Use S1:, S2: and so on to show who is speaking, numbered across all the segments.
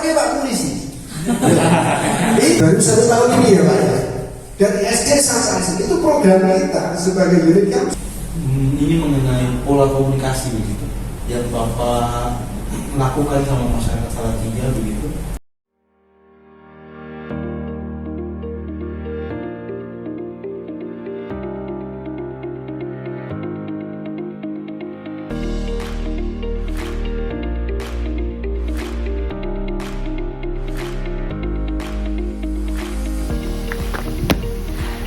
S1: lapornya Pak Polisi. Ini baru 1 tahun ini ya Pak ya. Dari SD sampai SMP itu program kita sebagai unit kan.
S2: Ini mengenai pola komunikasi begitu yang Bapak lakukan sama masyarakat Salatiga begitu.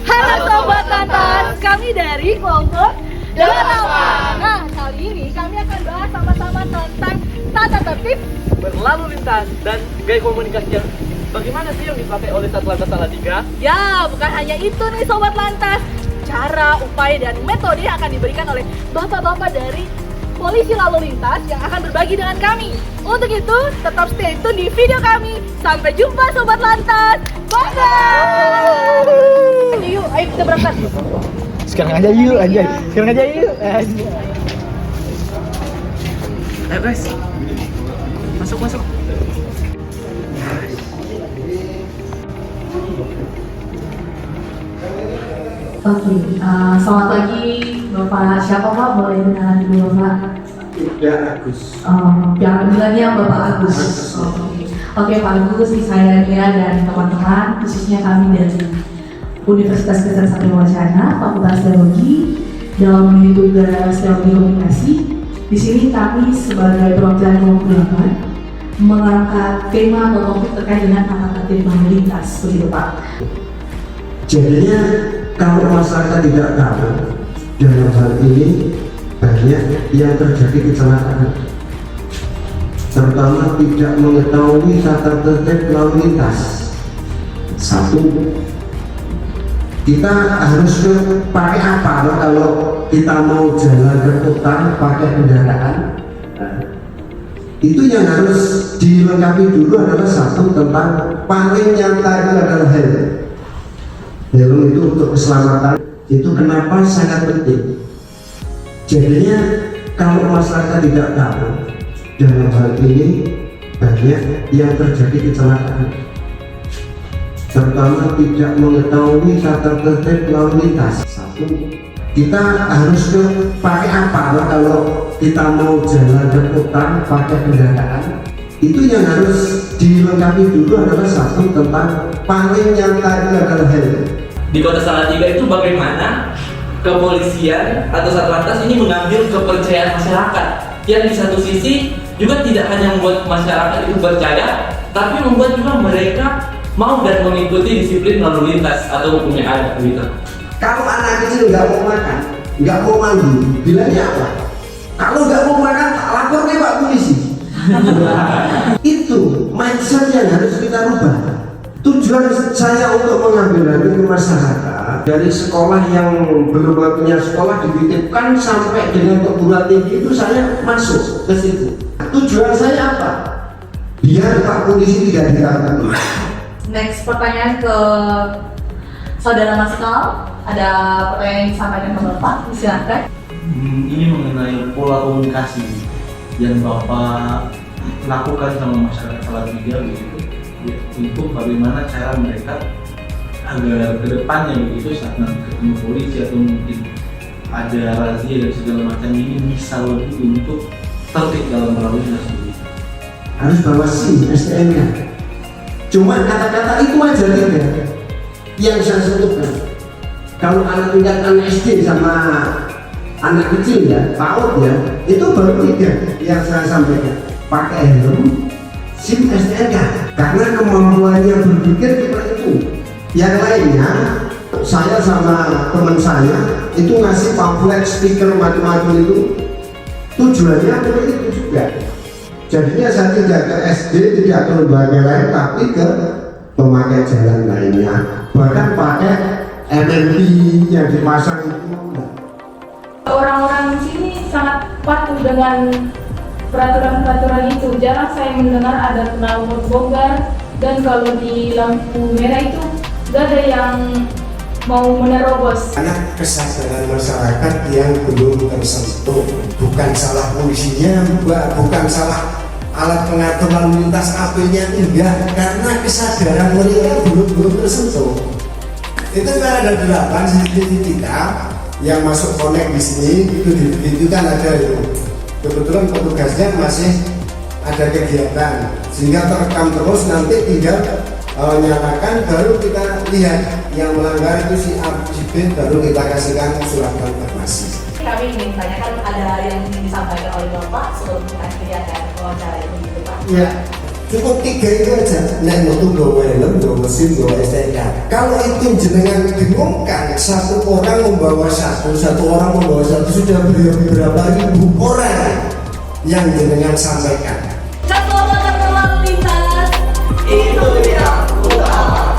S3: Halo Sobat Lantas, kami dari kelompok Delapan. Nah, kali ini kami akan bahas sama-sama tentang tata tertib
S4: berlalu lintas dan gaya komunikasi yang bagaimana sih yang dipakai oleh Satlantas Salatiga?
S3: Ya, bukan hanya itu nih Sobat Lantas. Cara, upaya, dan metode yang akan diberikan oleh bapak-bapak dari polisi lalu lintas yang akan berbagi dengan kami. Untuk itu, tetap stay tune di video kami. Sampai jumpa Sobat Lantas. Bye-bye. Yuk, ayo kita berangkat.
S4: Sekarang aja yuk, anjay. Sekarang aja yuk. Ayo guys. Masuk.
S5: Oke, selamat pagi Bapak. Siapa Pak? Boleh kenalan dulu Bapak?
S1: Ya Agus.
S5: Yang bilangnya Bapak Agus. Oke Pak Agus, saya Nia dan teman-teman, khususnya kami dari Universitas Kristen Satya Wacana, Fakultas Teologi, dalam unit tugas teologi komunikasi. Di sini kami sebagai perwakilan kelompok 8 mengangkat tema atau topik terkait dengan tata tertib lalu lintas, begitu Pak.
S1: Jadinya kalau masyarakat tidak tahu dalam hal ini banyak yang terjadi kecelakaan, terutama tidak mengetahui tata tertib lalu lintas. Satu, kita harus pakai apa kalau kita mau jalan berputar pakai kendaraan. Itu yang harus dilengkapi dulu adalah satu, tentang paling nyata itu adalah helm. Helm itu untuk keselamatan, itu kenapa sangat penting. Jadinya kalau masyarakat tidak tahu dalam hal ini banyak yang terjadi kecelakaan, terutama tidak mengetahui tata tertib lalu lintas. Satu, kita harus pakai apa kalau kita mau jalan berputar pakai kendaraan. Itu yang harus dilengkapi dulu adalah satu, tentang paling nyata itu adalah helm.
S4: Di Kota Salatiga itu bagaimana kepolisian atau Satlantas ini mengambil kepercayaan masyarakat yang di satu sisi juga tidak hanya membuat masyarakat itu percaya, tapi membuat juga mereka mau dan mengikuti disiplin lalu lintas atau hukum yang ada begitu.
S1: Kalau anak kecil nggak mau makan, nggak mau mandi, bilangnya apa? Kalau nggak mau makan, tak lapor ke Pak Polisi. Itu mindset yang harus kita rubah. Tujuan saya untuk mengambil hati ke masyarakat dari sekolah yang belum punya sekolah dititipkan sampai dengan perguruan tinggi, itu saya masuk ke situ. Tujuan saya apa? Biar Pak Polisi tidak ditangkap.
S5: Next pertanyaan ke Saudara Maskal. Ada pertanyaan yang disampaikan ke Bapak, silakan.
S2: Ini mengenai pola komunikasi yang Bapak lakukan sama masyarakat Salatiga begitu, untuk bagaimana cara mereka agar kedepannya begitu saat nanti ketemu polisi atau mungkin ada razia dan segala macam ini bisa lebih untuk tertib dalam berlalu lintas begitu.
S1: Harus bawa SIM, STNK. Cuma kata-kata itu aja tidak yang saya sentuhkan. Kalau anak tingkat anak SD sama anak kecil ya, PAUD ya, itu baru 3 yang saya sampaikan. Pakai helm, SIM, STNK. Karena kemampuannya berpikir seperti itu. Yang lainnya, saya sama teman saya itu ngasih pamflet, stiker, macam-macam itu. Tujuannya untuk itu juga. Jadinya saya tidak ke SD, tidak ke lembaga lain, tapi ke pemakai jalan lainnya. Bahkan pakai MNP yang dipasang itu.
S6: Orang-orang di sini sangat patuh dengan peraturan-peraturan itu. Jarang saya mendengar ada knalpot bongkar, dan kalau di lampu merah itu gak ada yang mau menerobos.
S1: Karena kesadaran masyarakat yang belum tersentuh, bukan salah polisinya, bukan salah alat pengatur lalu lintas AP-nya enggak, karena kesadaran mereka belum tersentuh. Itu kan ada 8 CCTV kita yang masuk connect di sini, itu kan ada itu. Kebetulan petugasnya masih ada kegiatan sehingga terekam terus, nanti tinggal nyalakan baru kita lihat yang melanggar itu si A, si B, baru kita kasihkan surat konfirmasi.
S5: Kami ingin tanyakan, ada yang ingin disampaikan oleh Bapak sebelum kita akhirkan wawancara ini gitu Pak?
S1: Ya, cukup 3 itu aja. Nek metu nggawa helm, nggawa SIM, nggawa STNK. Kalau itu jenengan bingungkan, satu orang membawa satu orang membawa satu, sudah berapa ribu orang yang jenengan sampaikan.
S5: Keselamatan lalu lintas
S1: Itu yang utama.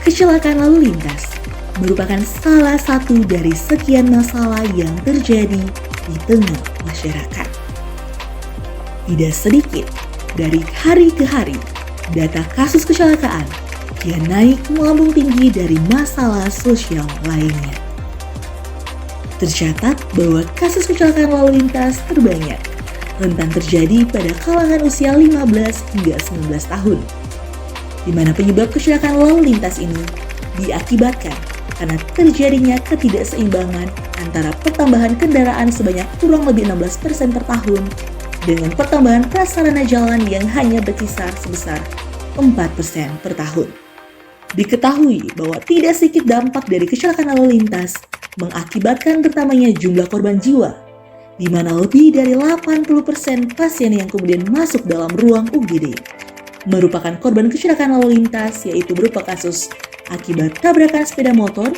S7: Kecelakaan lalu lintas merupakan salah satu dari sekian masalah yang terjadi di tengah masyarakat. Tidak sedikit dari hari ke hari, data kasus kecelakaan kian naik melambung tinggi dari masalah sosial lainnya. Tercatat bahwa kasus kecelakaan lalu lintas terbanyak rentan terjadi pada kalangan usia 15 hingga 19 tahun. Di mana penyebab kecelakaan lalu lintas ini diakibatkan karena terjadinya ketidakseimbangan antara pertambahan kendaraan sebanyak kurang lebih 16% per tahun dengan pertambahan prasarana jalan yang hanya berkisar sebesar 4% per tahun. Diketahui bahwa tidak sedikit dampak dari kecelakaan lalu lintas mengakibatkan bertambahnya jumlah korban jiwa, di mana lebih dari 80% pasien yang kemudian masuk dalam ruang UGD merupakan korban kecelakaan lalu lintas, yaitu berupa kasus akibat tabrakan sepeda motor,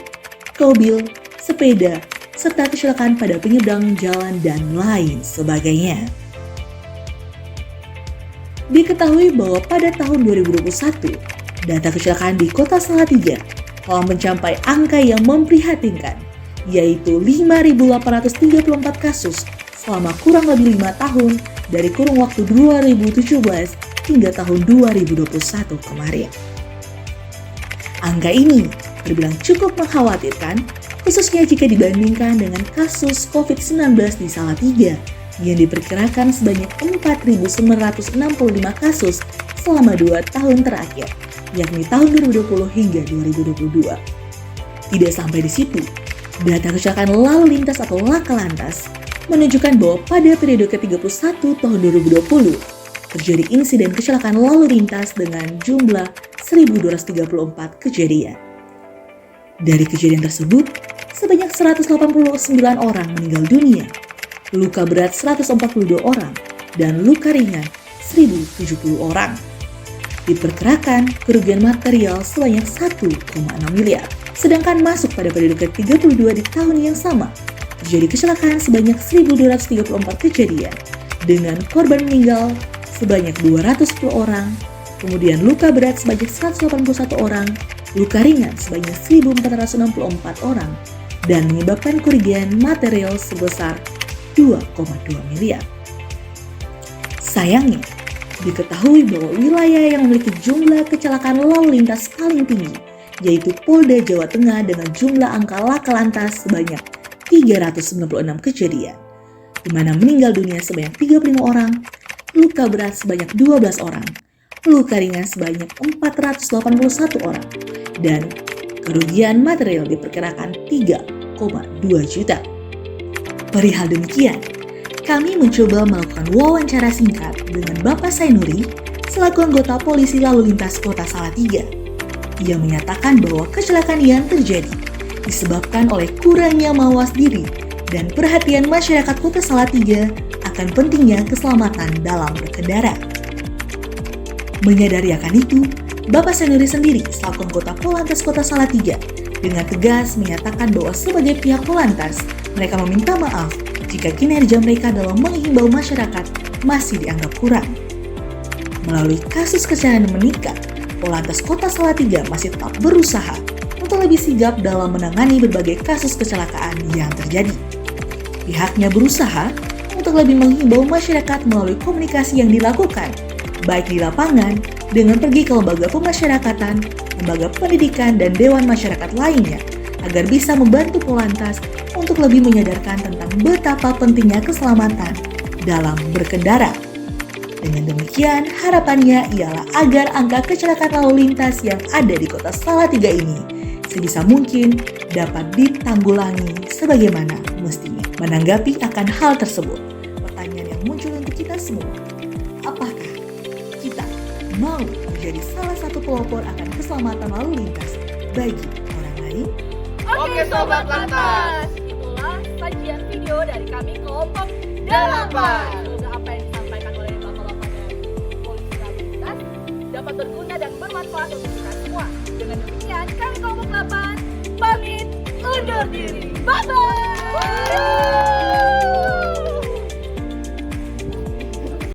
S7: mobil, sepeda, serta kecelakaan pada penyeberang jalan dan lain sebagainya. Diketahui bahwa pada tahun 2021, data kecelakaan di Kota Salatiga telah mencapai angka yang memprihatinkan, yaitu 5.834 kasus selama kurang lebih 5 tahun dari kurun waktu 2017 hingga tahun 2021 kemarin. Angka ini terbilang cukup mengkhawatirkan, khususnya jika dibandingkan dengan kasus COVID-19 di Salatiga yang diperkirakan sebanyak 4.965 kasus selama 2 tahun terakhir, yakni tahun 2020 hingga 2022. Tidak sampai di situ, data kecelakaan lalu lintas atau laka lantas menunjukkan bahwa pada periode ke-31 tahun 2020 terjadi insiden kecelakaan lalu lintas dengan jumlah 1.234 kejadian. Dari kejadian tersebut, sebanyak 189 orang meninggal dunia, luka berat 142 orang, dan luka ringan 1.070 orang. Diperkirakan kerugian material sebanyak 1,6 miliar. Sedangkan masuk pada periode ke-32 di tahun yang sama, terjadi kecelakaan sebanyak 1.234 kejadian, dengan korban meninggal sebanyak 210 orang, kemudian luka berat sebanyak 181 orang, luka ringan sebanyak 1.464 orang, dan menyebabkan kerugian material sebesar 2,2 miliar. Sayangnya, diketahui bahwa wilayah yang memiliki jumlah kecelakaan lalu lintas paling tinggi, yaitu Polda Jawa Tengah dengan jumlah angka laka lantas sebanyak 396 kejadian, di mana meninggal dunia sebanyak 35 orang, luka berat sebanyak 12 orang, luka ringan sebanyak 481 orang, dan kerugian material diperkirakan 3,2 juta. Perihal demikian, kami mencoba melakukan wawancara singkat dengan Bapak Sainuri selaku anggota Polisi Lalu Lintas Kota Salatiga. Ia menyatakan bahwa kecelakaan yang terjadi disebabkan oleh kurangnya mawas diri dan perhatian masyarakat Kota Salatiga akan pentingnya keselamatan dalam berkendara. Menyadari akan itu, Bapak Sainuri sendiri selaku anggota Polantas Kota Salatiga dengan tegas menyatakan bahwa sebagai pihak Polantas, mereka meminta maaf jika kinerja mereka dalam menghimbau masyarakat masih dianggap kurang. Melalui kasus kecelakaan meningkat, Polantas Kota Salatiga masih tetap berusaha untuk lebih sigap dalam menangani berbagai kasus kecelakaan yang terjadi. Pihaknya berusaha untuk lebih menghimbau masyarakat melalui komunikasi yang dilakukan, baik di lapangan dengan pergi ke lembaga pemasyarakatan lembaga pendidikan, dan dewan masyarakat lainnya agar bisa membantu Polantas untuk lebih menyadarkan tentang betapa pentingnya keselamatan dalam berkendara. Dengan demikian, harapannya ialah agar angka kecelakaan lalu lintas yang ada di kota Salatiga ini sebisa mungkin dapat ditanggulangi sebagaimana mestinya. Menanggapi akan hal tersebut, pertanyaan yang muncul untuk kita semua, apakah kita mau menjadi salah satu pelopor akan keselamatan lalu lintas bagi orang lain?
S3: Oke Sobat Lantas, itulah sajian video dari kami kelompok 8. Semoga apa yang disampaikan oleh bapak-bapak dari polisi lalu lintas dapat berguna dan bermanfaat untuk kita semua. Dengan demikian, kami kelompok 8 pamit undur diri. Bye-bye!